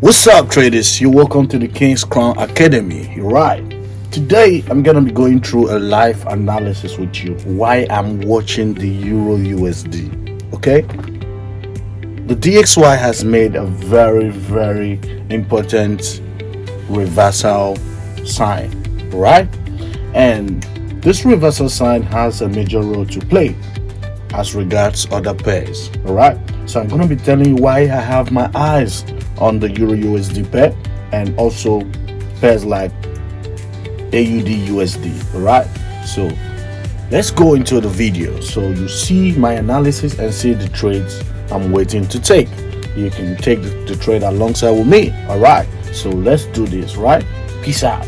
What's up, traders? You're welcome to the King's Crown Academy. You're right. Today, I'm gonna be going through a live analysis with you why I'm watching the Euro USD. Okay, the DXY has made a very important reversal sign, right? And this reversal sign has a major role to play as regards other pairs. All right, so I'm gonna be telling you why I have my eyes on the Euro USD pair and also pairs like AUD USD. All right, so let's go into the video so you see my analysis and see the trades I'm waiting to take. You can take the trade alongside with me. All right, so let's do this. Right, peace out.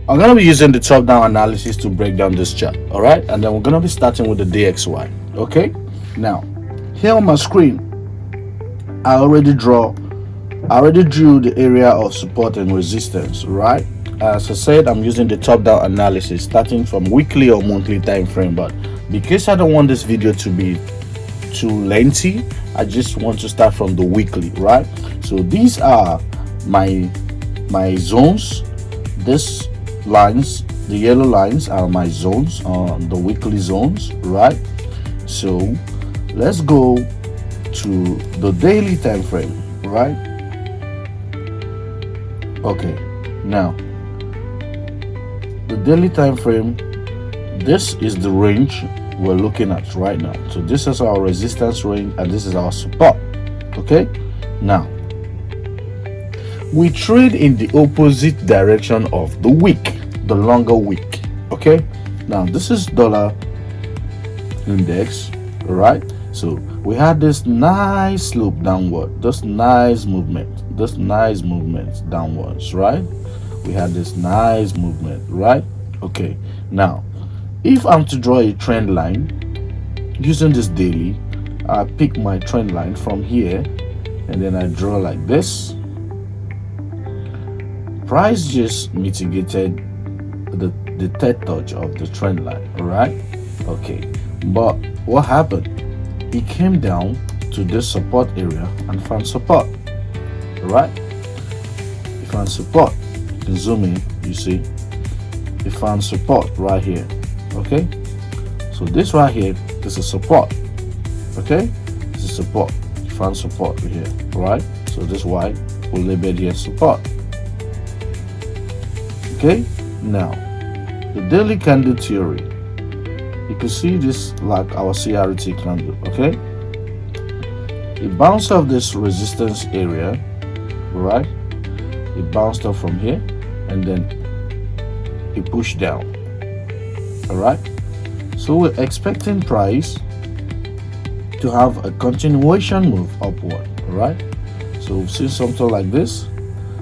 I'm going to be using the top down analysis to break down this chart. All right, and then we're going to be starting with the DXY. Okay, now here on my screen I already drew the area of support and resistance. Right, as I said, I'm using the top down analysis starting from weekly or monthly time frame, but because I don't want this video to be too lengthy, I just want to start from the weekly. Right, so these are my zones. This lines, the yellow lines, are my zones, the weekly zones. Right, so let's go to the daily time frame. Right, okay, now the daily time frame, this is the range we're looking at right now. So this is our resistance range and this is our support. Okay, now we trade in the opposite direction of the week, the longer week. Okay, now this is dollar index. All right, so we had this nice slope downward, this nice movement downwards. Right, we had this nice movement. Right, okay, now if I'm to draw a trend line using this daily, I pick my trend line from here and then I draw like this. Price just mitigated the third touch of the trend line. All right, okay, but what happened? It came down to this support area and found support. All right, it found support. You can zoom in, you see it found support right here. Okay, so this right here, this is support. Okay, this is support. It found support right here. All right, so this is why we'll label here support. Okay, now the daily candle theory, you can see this like our CRT candle. Okay, it bounced off this resistance area. Right, it bounced off from here and then it pushed down. All right, so we're expecting price to have a continuation move upward. All right, so we've seen something like this,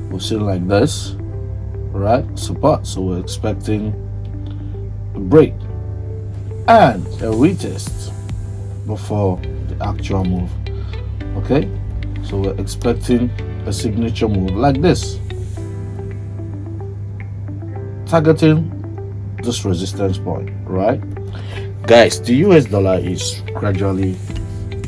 we've seen like this. Right, support, so we're expecting a break and a retest before the actual move. Okay, so we're expecting a signature move like this, targeting this resistance point. Right, guys, the US dollar is gradually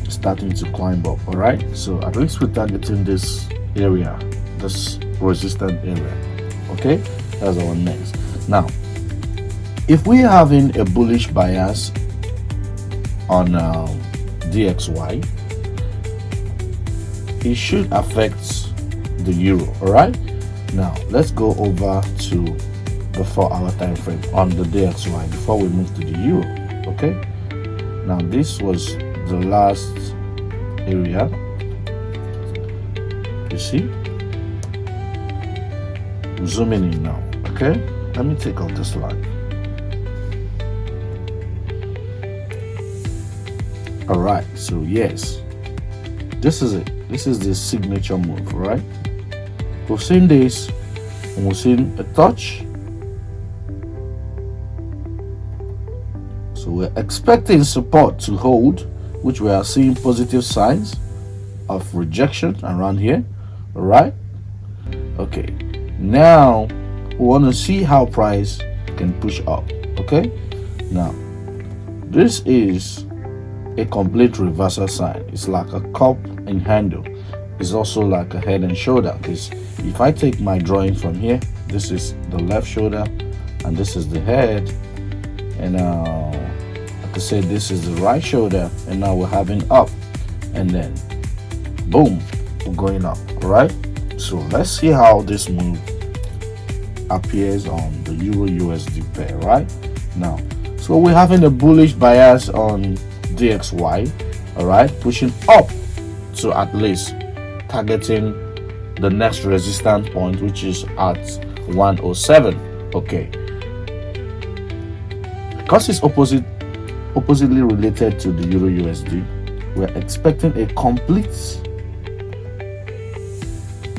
starting to climb up. All right, so at least we're targeting this area, this resistance area. Okay, that's our next. Now if we're having a bullish bias on DXY, it should affect the euro. All right, now let's go over to the 4-hour time frame on the DXY before we move to the euro. Okay, now this was the last area, you see. Zooming in now. Okay, let me take off this line. All right, so yes, this is it. This is the signature move. Right, we've seen this and we've seen a touch, so we're expecting support to hold, which we are seeing positive signs of rejection around here. All right, okay, now we want to see how price can push up. Okay, now This is a complete reversal sign. It's like a cup and handle. It's also like a head and shoulder, because if I take my drawing from here, this is the left shoulder and this is the head, and like I said, this is the right shoulder, and now we're having up, and then boom, we're going up. All right, so let's see how this move appears on the Euro USD pair. Right now, so we're having a bullish bias on DXY, all right, pushing up to at least targeting the next resistance point, which is at 107. Okay, because it's oppositely related to the Euro USD, we're expecting a complete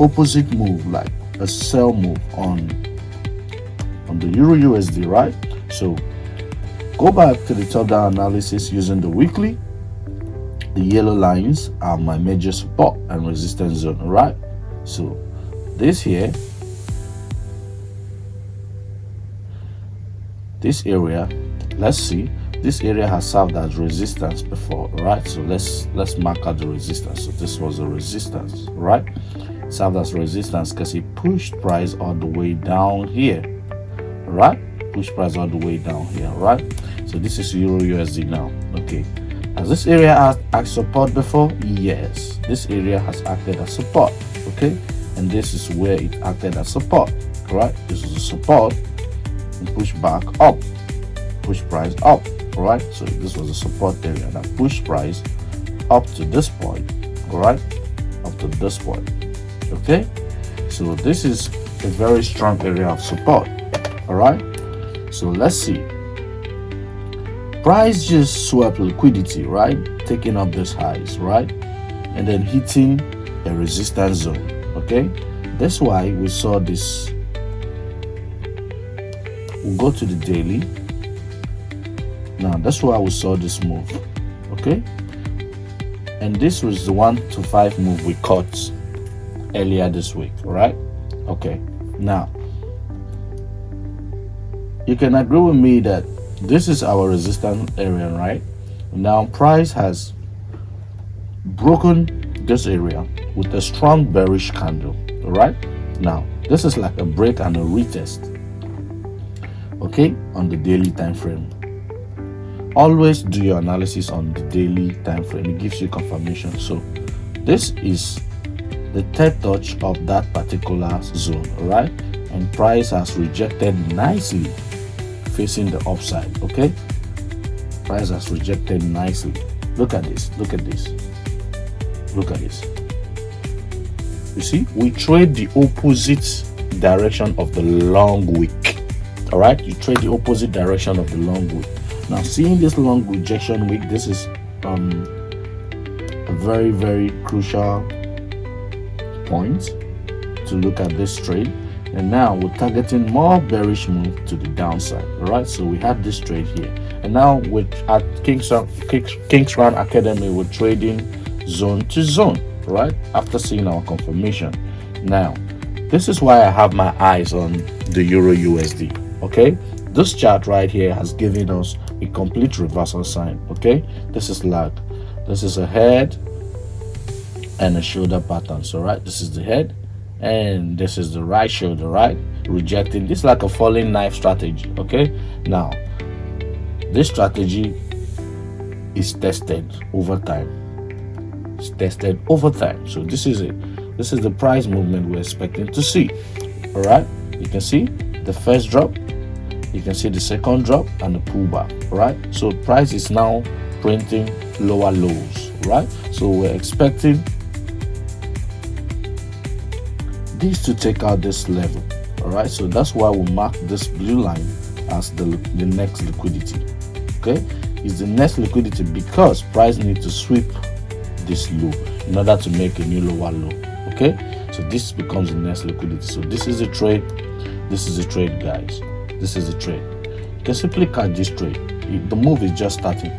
opposite move, like a sell move on the Euro USD, right? So go back to the top down analysis using the weekly. The yellow lines are my major support and resistance zone, right? So this here, this area, let's see, this area has served as resistance before, right? So let's mark out the resistance. So this was a resistance, right? Served as resistance because it pushed price all the way down here, right? Push price all the way down here, right? So this is Euro USD now. Okay, has this area act as support before? Yes, this area has acted as support. Okay, and this is where it acted as support, right? This is a support and push back up, push price up, right? So this was a support area that pushed price up to this point, right? Up to this point. Okay, so this is a very strong area of support. All right, so let's see. Price just swept liquidity, right? Taking up these highs, right? And then hitting a resistance zone. Okay, that's why we saw this. We'll go to the daily. Now that's why we saw this move. Okay, and this was the 1 to 5 move we caught earlier this week, right? Okay, now you can agree with me that this is our resistance area, right? Now price has broken this area with a strong bearish candle. All right, now this is like a break and a retest, okay, on the daily time frame. Always do your analysis on the daily time frame. It gives you confirmation. So this is the third touch of that particular zone, all right, and price has rejected nicely facing the upside. Okay, price has rejected nicely. Look at this, look at this, look at this. You see, we trade the opposite direction of the long wick. All right, you trade the opposite direction of the long wick. Now seeing this long rejection wick, this is a very, very crucial point to look at this trade. And now we're targeting more bearish move to the downside. All right, so we had this trade here, and now at King's Run Academy, we're trading zone to zone, right? After seeing our confirmation. Now this is why I have my eyes on the Euro USD. Okay, this chart right here has given us a complete reversal sign. Okay, this is a head and a shoulder pattern. So right, this is the head and this is the right shoulder, right? Rejecting this, like a falling knife strategy. Okay, now this strategy is tested over time. It's tested over time. So this is it. This is the price movement we're expecting to see. All right, you can see the first drop, you can see the second drop, and the pullback. Right, so price is now printing lower lows. Right, so we're expecting this to take out this level. All right, so that's why we mark this blue line as the next liquidity. Okay, it's the next liquidity because price needs to sweep this low in order to make a new lower low. Okay, so this becomes the next liquidity. So this is a trade, this is a trade, guys. This is a trade. You can simply catch this trade. The move is just starting.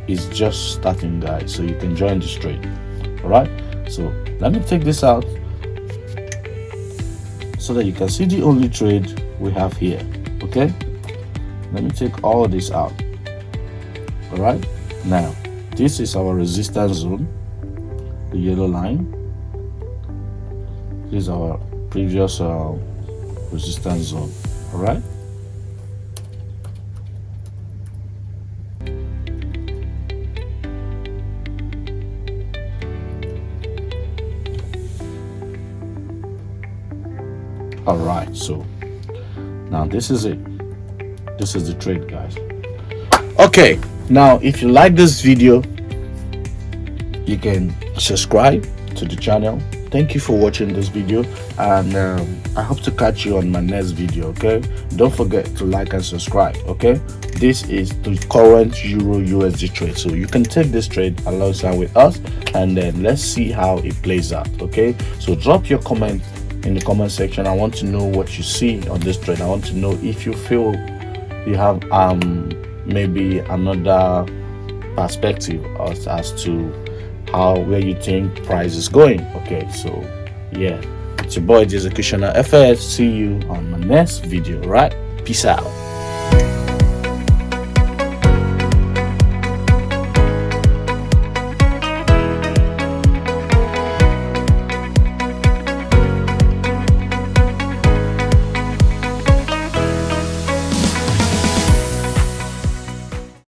It's just starting, guys, so you can join this trade. All right, so let me take this out so that you can see the only trade we have here. Okay, let me take all this out. All right, now this is our resistance zone, the yellow line. This is our previous resistance zone. All right, all right, so now this is it. This is the trade, guys. Okay, now if you like this video, you can subscribe to the channel. Thank you for watching this video, and I hope to catch you on my next video. Okay, don't forget to like and subscribe. Okay, this is the current Euro USD trade, so you can take this trade alongside with us, and then let's see how it plays out. Okay, so drop your comment in the comment section. I want to know what you see on this trade. I want to know if you feel you have maybe another perspective as to where you think price is going. Okay, so yeah, it's your boy the Executioner FS. See you on my next video. Right, peace out.